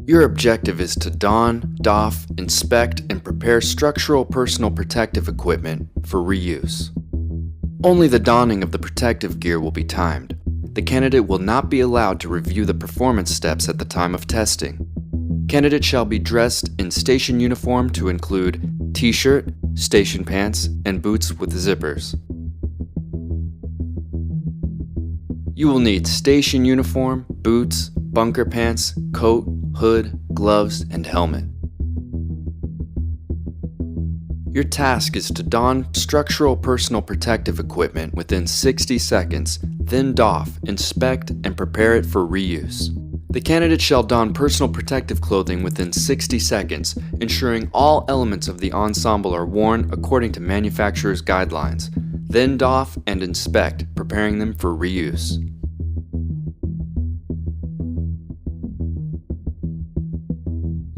Your objective is to don, doff, inspect, and prepare structural personal protective equipment for reuse. Only the donning of the protective gear will be timed. The candidate will not be allowed to review the performance steps at the time of testing. Candidate shall be dressed in station uniform to include t-shirt, station pants, and boots with zippers. You will need station uniform, boots, bunker pants, coat, hood, gloves, and helmet. Your task is to don structural personal protective equipment within 60 seconds, then doff, inspect, and prepare it for reuse. The candidate shall don personal protective clothing within 60 seconds, ensuring all elements of the ensemble are worn according to manufacturer's guidelines, then doff and inspect, preparing them for reuse.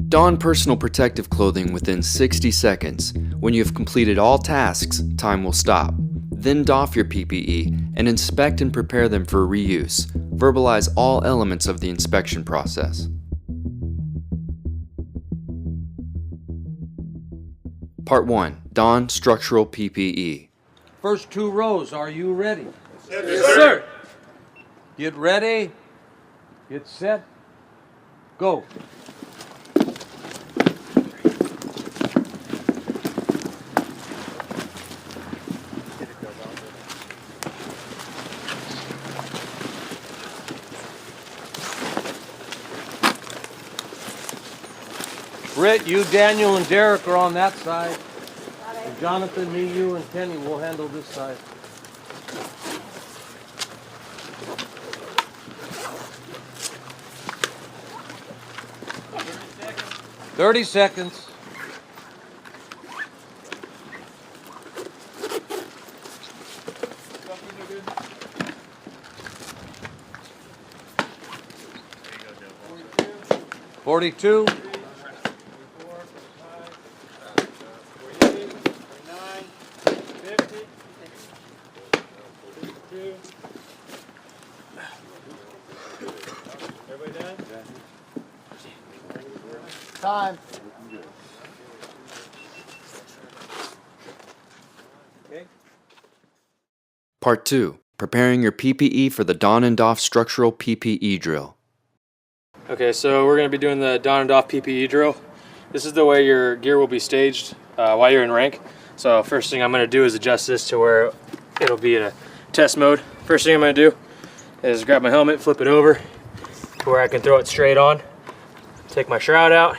Don personal protective clothing within 60 seconds. When you have completed all tasks, time will stop. Then doff your PPE and inspect and prepare them for reuse. Verbalize all elements of the inspection process. Part 1. Don structural PPE. First 2 rows, are you ready? Yes, sir. Get ready, get set, go. Britt, you, Daniel, and Derek are on that side. And Jonathan, me, you, and Kenny will handle this side. Thirty seconds. $42. 52. Everybody done? Time. Okay. Part 2. Preparing your PPE for the don and doff structural PPE drill. Okay, so we're going to be doing the don and doff PPE drill. This is the way your gear will be staged while you're in rank. So first thing I'm going to do is adjust this to where it'll be in a test mode. First thing I'm going to do is grab my helmet, flip it over to where I can throw it straight on. Take my shroud out,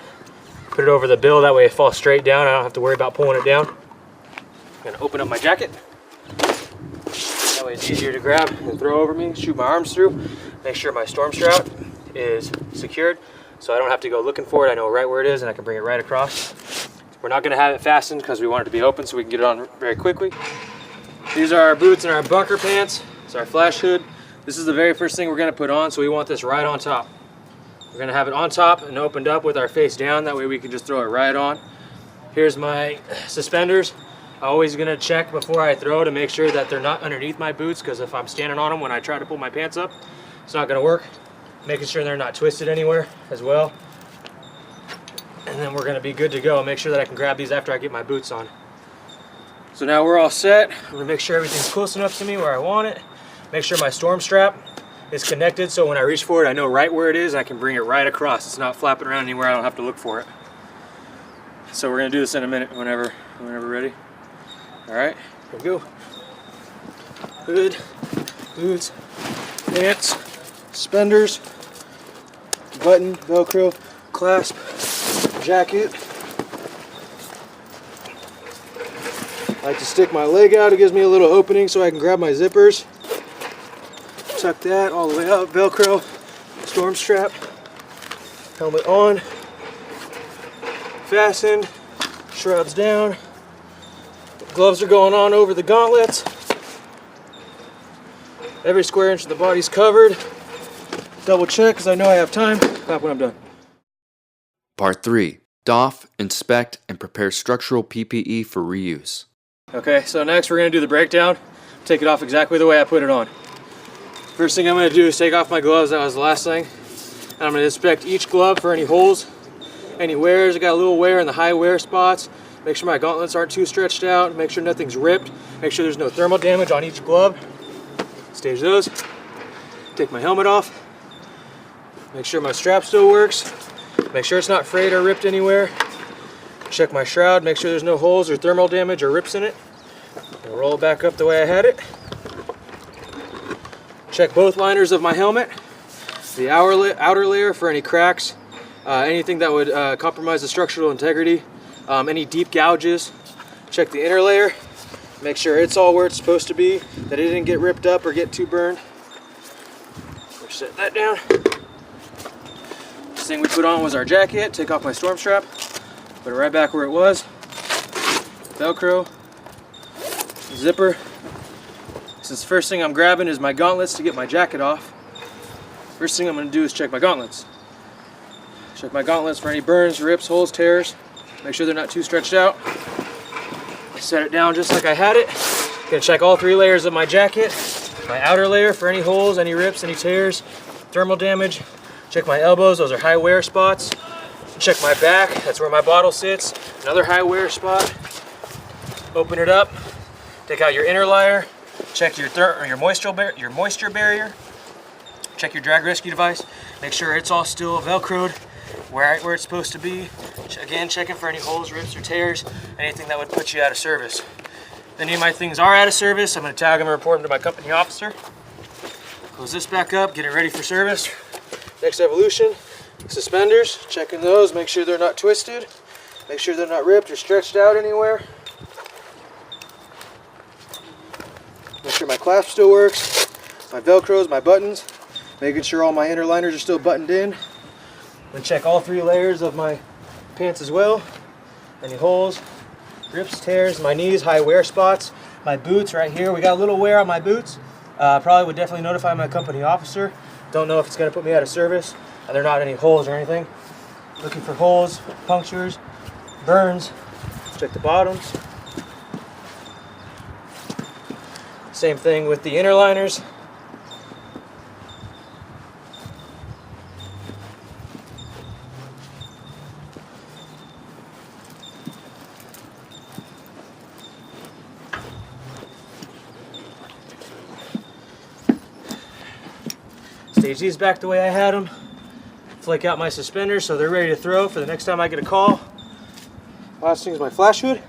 put it over the bill, that way it falls straight down. I don't have to worry about pulling it down. I'm going to open up my jacket. That way it's easier to grab and throw over me, shoot my arms through. Make sure my storm strap is secured so I don't have to go looking for it. I know right where it is and I can bring it right across. We're not going to have it fastened because we want it to be open so we can get it on very quickly. These are our boots and our bunker pants. It's our flash hood. This is the very first thing we're going to put on, so we want this right on top. We're going to have it on top and opened up with our face down. That way we can just throw it right on. Here's my suspenders. I'm always going to check before I throw to make sure that they're not underneath my boots, because if I'm standing on them when I try to pull my pants up, it's not going to work. Making sure they're not twisted anywhere as well. And then we're going to be good to go. Make sure that I can grab these after I get my boots on. So now we're all set. I'm going to make sure everything's close enough to me where I want it. Make sure my storm strap is connected so when I reach for it I know right where it is and I can bring it right across. It's not flapping around anywhere. I don't have to look for it. So we're going to do this in a minute whenever ready. Alright, here we go. Hood, boots, pants, suspenders, button, Velcro, clasp, jacket. I like to stick my leg out. It gives me a little opening so I can grab my zippers. Tuck that all the way up, Velcro, storm strap, helmet on, fastened, shrouds down, gloves are going on over the gauntlets. Every square inch of the body's covered. Double check because I know I have time. Clap when I'm done. Part 3. Doff, inspect, and prepare structural PPE for reuse. Okay, so next we're going to do the breakdown. Take it off exactly the way I put it on. First thing I'm going to do is take off my gloves. That was the last thing. And I'm going to inspect each glove for any holes, any wears. I got a little wear in the high wear spots. Make sure my gauntlets aren't too stretched out. Make sure nothing's ripped. Make sure there's no thermal damage on each glove. Stage those. Take my helmet off. Make sure my strap still works. Make sure it's not frayed or ripped anywhere. Check my shroud. Make sure there's no holes or thermal damage or rips in it. And roll it back up the way I had it. Check both liners of my helmet. The outer layer for any cracks, anything that would compromise the structural integrity, any deep gouges. Check the inner layer. Make sure it's all where it's supposed to be, that it didn't get ripped up or get too burned. Set that down. This thing we put on was our jacket. Take off my storm strap. Put it right back where it was. Velcro. Zipper. Since the first thing I'm grabbing is my gauntlets to get my jacket off. First thing I'm going to do is check my gauntlets. Check my gauntlets for any burns, rips, holes, tears. Make sure they're not too stretched out. Set it down just like I had it. Gonna check all 3 layers of my jacket. My outer layer for any holes, any rips, any tears, thermal damage. Check my elbows, those are high wear spots. Check my back, that's where my bottle sits. Another high wear spot. Open it up. Take out your inner layer. Check your moisture barrier. Check your drag rescue device. Make sure it's all still velcroed where it's supposed to be. Again, checking for any holes, rips, or tears, anything that would put you out of service. If any of my things are out of service, I'm going to tag them and report them to my company officer. Close this back up, get it ready for service. Next evolution, suspenders. Checking those, make sure they're not twisted. Make sure they're not ripped or stretched out anywhere. Make sure my clasp still works. My velcros, my buttons. Making sure all my inner liners are still buttoned in. Then check all 3 layers of my pants as well. Any holes, rips, tears, my knees, high wear spots. My boots right here, we got a little wear on my boots. Probably would definitely notify my company officer. Don't know if it's going to put me out of service. And there are not any holes or anything. Looking for holes, punctures, burns. Check the bottoms. Same thing with the inner liners. Stage these back the way I had them. Flake out my suspenders so they're ready to throw for the next time I get a call. Last thing is my flash hood.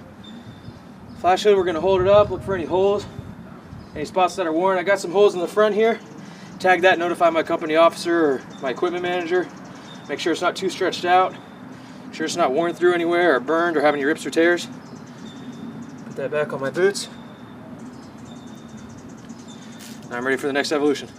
Flash hood, we're going to hold it up, look for any holes, any spots that are worn. I got some holes in the front here. Tag that, notify my company officer or my equipment manager. Make sure it's not too stretched out. Make sure it's not worn through anywhere or burned or have any rips or tears. Put that back on my boots. Now I'm ready for the next evolution.